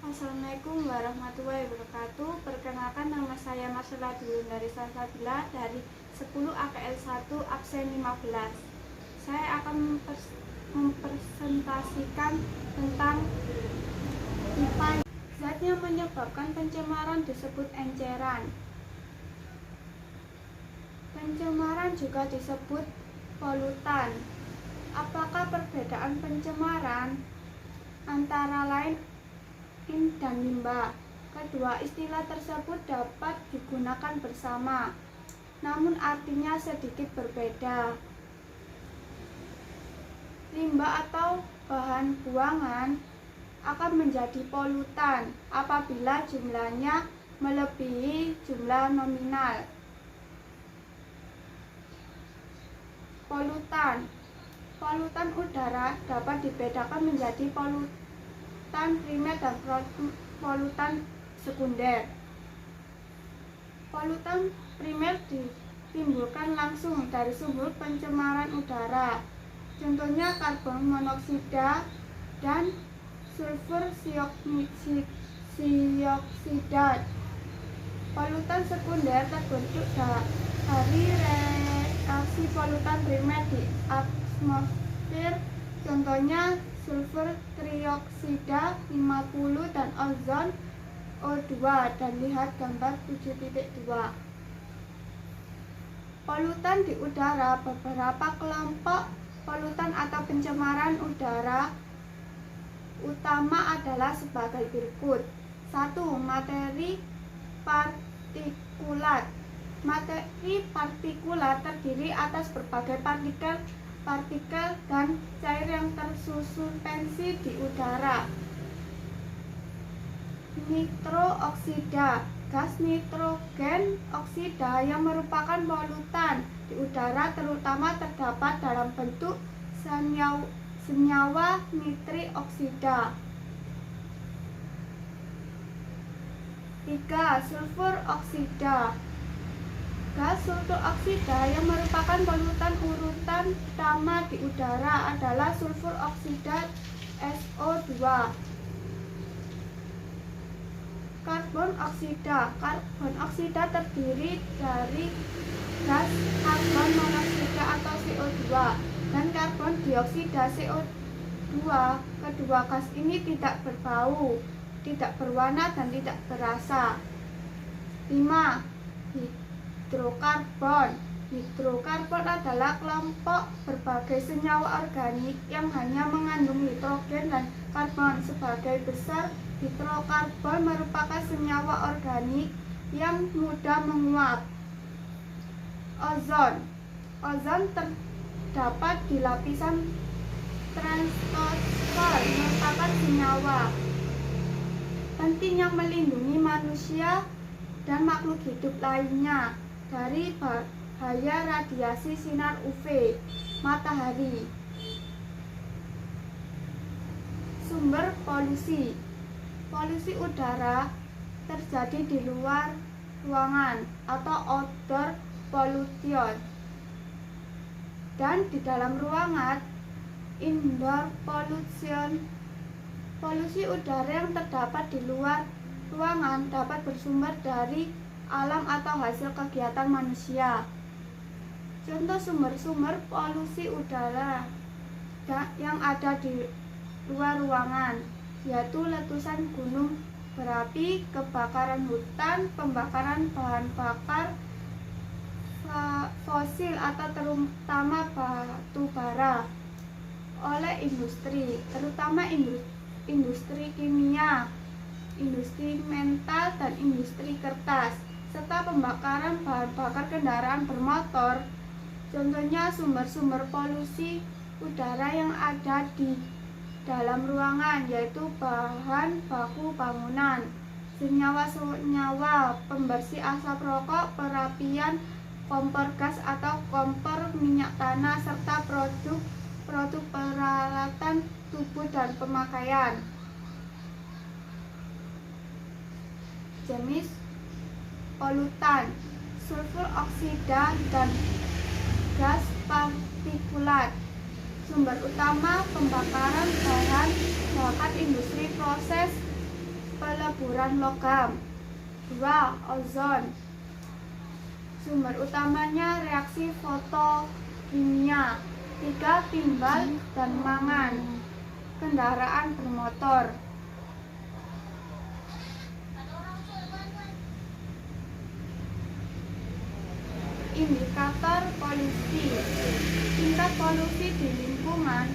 Assalamualaikum warahmatullahi wabarakatuh. Perkenalkan, nama saya Marcella dari Salsabila dari 10 AKL 1 absen 15. Saya akan mempresentasikan tentang IPA. Zat yang menyebabkan pencemaran disebut enceran. Pencemaran juga disebut polutan. Apakah perbedaan pencemaran antara lain dan limbah? Kedua istilah tersebut dapat digunakan bersama, namun artinya sedikit berbeda. Limbah atau bahan buangan akan menjadi polutan apabila jumlahnya melebihi jumlah nominal. Polutan udara dapat dibedakan menjadi polutan primer dan polutan sekunder. Polutan primer ditimbulkan langsung dari sumber pencemaran udara, contohnya karbon monoksida dan sulfur dioksida. Polutan sekunder terbentuk dari reaksi polutan primer di atmosfer, contohnya sulfur trioksida 50 dan ozon O2, dan lihat gambar 7.2. Polutan di udara. Beberapa kelompok polutan atau pencemaran udara utama adalah sebagai berikut. 1. Materi partikulat. Materi partikulat terdiri atas berbagai partikel dan cair yang tersuspensi di udara. Nitrooksida. Gas nitrogen oksida yang merupakan polutan di udara terutama terdapat dalam bentuk senyawa nitrik oksida. 3. Sulfur oksida. Gas sulfur oksida yang merupakan polutan urutan pertama di udara adalah sulfur oksida SO2. Karbon oksida. Karbon oksida terdiri dari gas karbon monoksida atau CO2 dan karbon dioksida CO2. Kedua gas ini tidak berbau, tidak berwarna, dan tidak berasa. 5. Hidrokarbon. Hidrokarbon adalah kelompok berbagai senyawa organik yang hanya mengandung hidrogen dan karbon. Sebagai besar, hidrokarbon merupakan senyawa organik yang mudah menguap. Ozon. Ozon terdapat di lapisan stratosfer, merupakan senyawa penting yang melindungi manusia dan makhluk hidup lainnya dari bahaya radiasi sinar UV matahari. Sumber polusi. Polusi udara terjadi di luar ruangan atau outdoor pollution, dan di dalam ruangan indoor pollution. Polusi udara yang terdapat di luar ruangan dapat bersumber dari alam atau hasil kegiatan manusia. Contoh sumber-sumber polusi udara yang ada di luar ruangan yaitu letusan gunung berapi, kebakaran hutan, pembakaran bahan bakar fosil atau terutama batu bara oleh industri, terutama industri kimia, industri mental, dan industri kertas, serta pembakaran bahan bakar kendaraan bermotor. Contohnya sumber-sumber polusi udara yang ada di dalam ruangan yaitu bahan baku bangunan, senyawa-senyawa pembersih asap rokok, perapian, kompor gas atau kompor minyak tanah, serta produk peralatan tubuh dan pemakaian. Jenis polutan: sulfur oksida dan gas partikulat. Sumber utama pembakaran bahan bakar industri proses peleburan logam. 2. Ozon. Sumber utamanya reaksi fotokimia. 3. Timbal dan mangan. Kendaraan bermotor. Indikator polusi. Tingkat polusi di lingkungan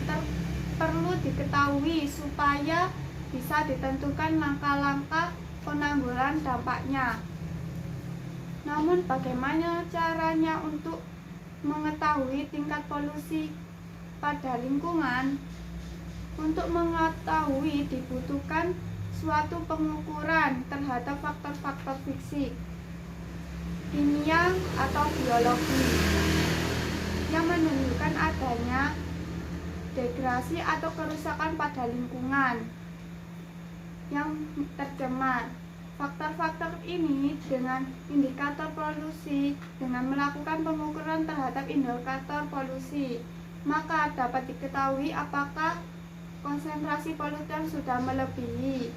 perlu diketahui supaya bisa ditentukan langkah-langkah penanggulangan dampaknya. Namun bagaimana caranya untuk mengetahui tingkat polusi pada lingkungan? Untuk mengetahui dibutuhkan suatu pengukuran terhadap faktor-faktor fisik, kimia atau biologi yang menunjukkan adanya degradasi atau kerusakan pada lingkungan yang tercemar. Faktor-faktor ini dengan indikator polusi, dengan melakukan pengukuran terhadap indikator polusi, maka dapat diketahui apakah konsentrasi polutan sudah melebihi.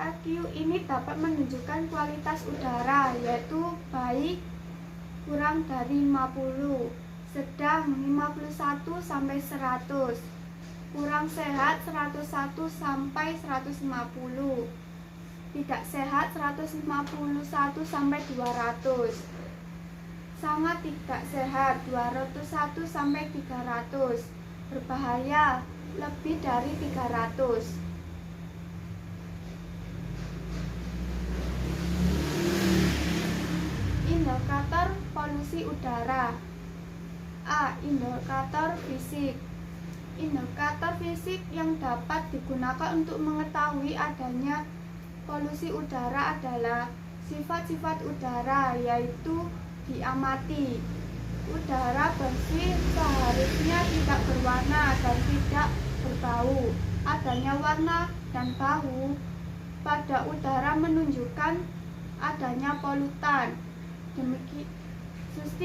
AQ ini dapat menunjukkan kualitas udara, yaitu baik kurang dari 50, sedang 51 sampai 100, kurang sehat 101 sampai 150, tidak sehat 151 sampai 200, sangat tidak sehat 201 sampai 300, berbahaya lebih dari 300. Indikator polusi udara. A. Indikator fisik. Indikator fisik yang dapat digunakan untuk mengetahui adanya polusi udara adalah sifat-sifat udara, yaitu diamati. Udara bersih seharusnya tidak berwarna dan tidak berbau. Adanya warna dan bau pada udara menunjukkan adanya polutan.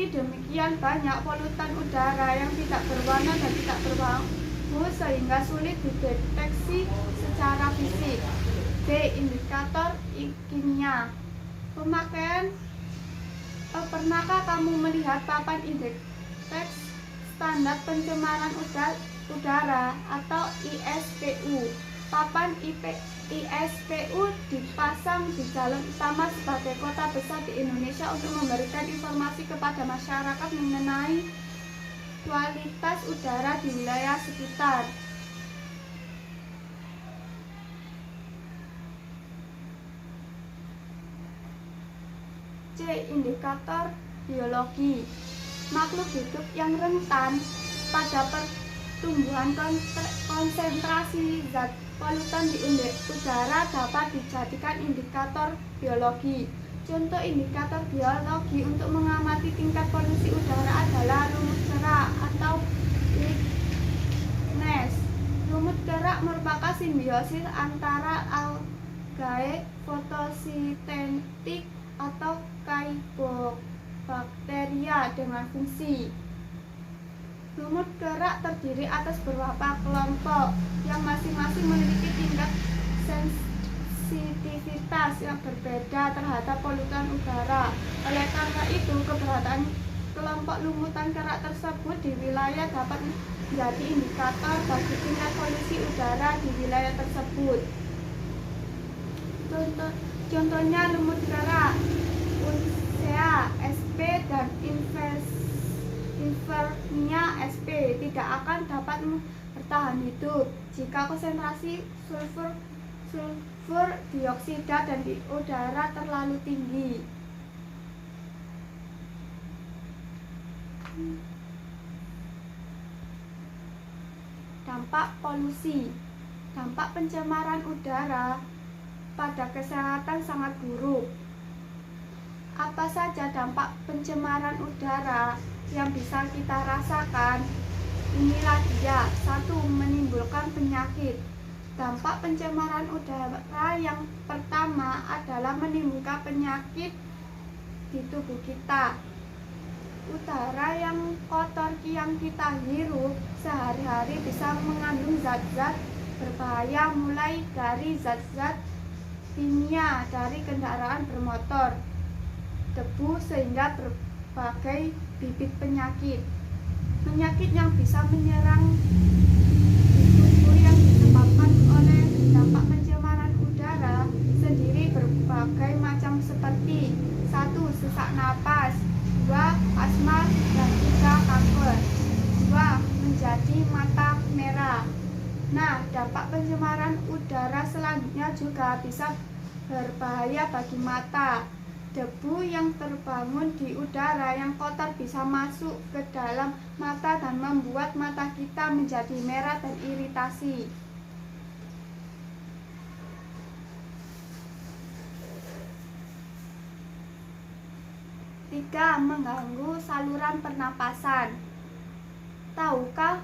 Demikian banyak polutan udara yang tidak berwarna dan tidak berbau sehingga sulit dideteksi secara fisik. B. Indikator kimia. Pemakaian. Pernahkah kamu melihat papan indeks standar pencemaran udara atau ISPU? Papan ISPU dipasang di jalan utama sebagai kota besar di Indonesia untuk memberikan informasi kepada masyarakat mengenai kualitas udara di wilayah sekitar. C. Indikator biologi. Makhluk hidup yang rentan pada pertumbuhan konsentrasi zat polutan di udara dapat dijadikan indikator biologi. Contoh indikator biologi untuk mengamati tingkat polusi udara adalah lumut gerak atau litmus. Lumut gerak merupakan simbiosis antara algae fotosintetik atau kaibobakteria dengan fungsi. Lumut gerak terdiri atas beberapa kelompok yang masing-masing memiliki tingkat sensitivitas yang berbeda terhadap polutan udara. Oleh karena itu, keberadaan kelompok lumutan gerak tersebut di wilayah dapat menjadi indikator bagi tingkat polusi udara di wilayah tersebut. Contohnya lumut gerak Unsea SP dan Invernia SP tidak akan dapat bertahan hidup jika konsentrasi sulfur dioksida dan di udara terlalu tinggi. Dampak polusi. Dampak pencemaran udara pada kesehatan sangat buruk. Apa saja dampak pencemaran udara yang bisa kita rasakan? Inilah dia. 1. Menimbulkan penyakit. Dampak pencemaran udara yang pertama adalah menimbulkan penyakit di tubuh kita. Udara yang kotor yang kita hirup sehari-hari bisa mengandung zat-zat berbahaya, mulai dari zat-zat kimia dari kendaraan bermotor, debu, sehingga berbagai bibit penyakit yang bisa menyerang tubuh yang disebabkan oleh dampak pencemaran udara sendiri berbagai macam, seperti 1. Sesak napas, 2. Asma, dan 3. kanker. 2. Menjadi mata merah. Nah, dampak pencemaran udara selanjutnya juga bisa berbahaya bagi mata. Debu yang terbangun di udara yang kotor bisa masuk ke dalam mata dan membuat mata kita menjadi merah dan iritasi. 3. Mengganggu saluran pernapasan. Tahukah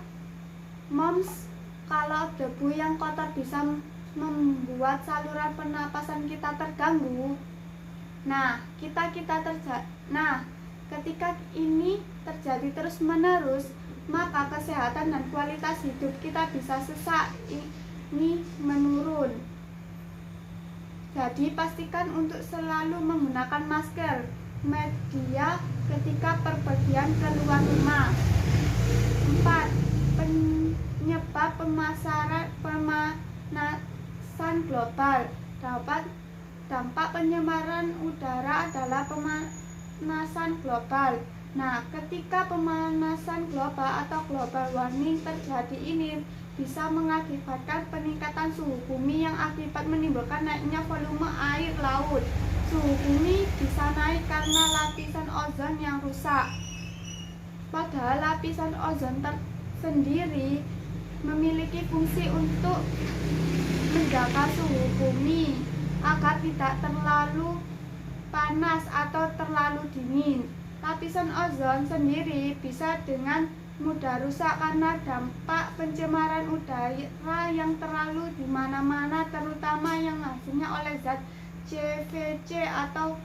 Moms kalau debu yang kotor bisa membuat saluran pernapasan kita terganggu? Ketika ini terjadi terus-menerus, maka kesehatan dan kualitas hidup kita bisa sesak ini menurun. Jadi pastikan untuk selalu menggunakan masker, media ketika perpergian keluar rumah. 4. Penyebab pemanasan global. Dampak pencemaran udara adalah pemanasan global. Ketika pemanasan global atau global warming terjadi, ini bisa mengakibatkan peningkatan suhu bumi yang akibat menimbulkan naiknya volume air laut. Suhu bumi bisa naik karena lapisan ozon yang rusak. Padahal lapisan ozon sendiri memiliki fungsi untuk menjaga suhu bumi agar tidak terlalu panas atau terlalu dingin. Lapisan ozon sendiri bisa dengan mudah rusak karena dampak pencemaran udara yang terlalu di mana-mana, terutama yang hasilnya oleh zat CFC atau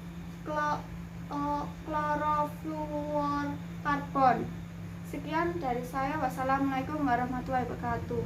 klorofluorkarbon. Sekian dari saya. Wassalamualaikum warahmatullahi wabarakatuh.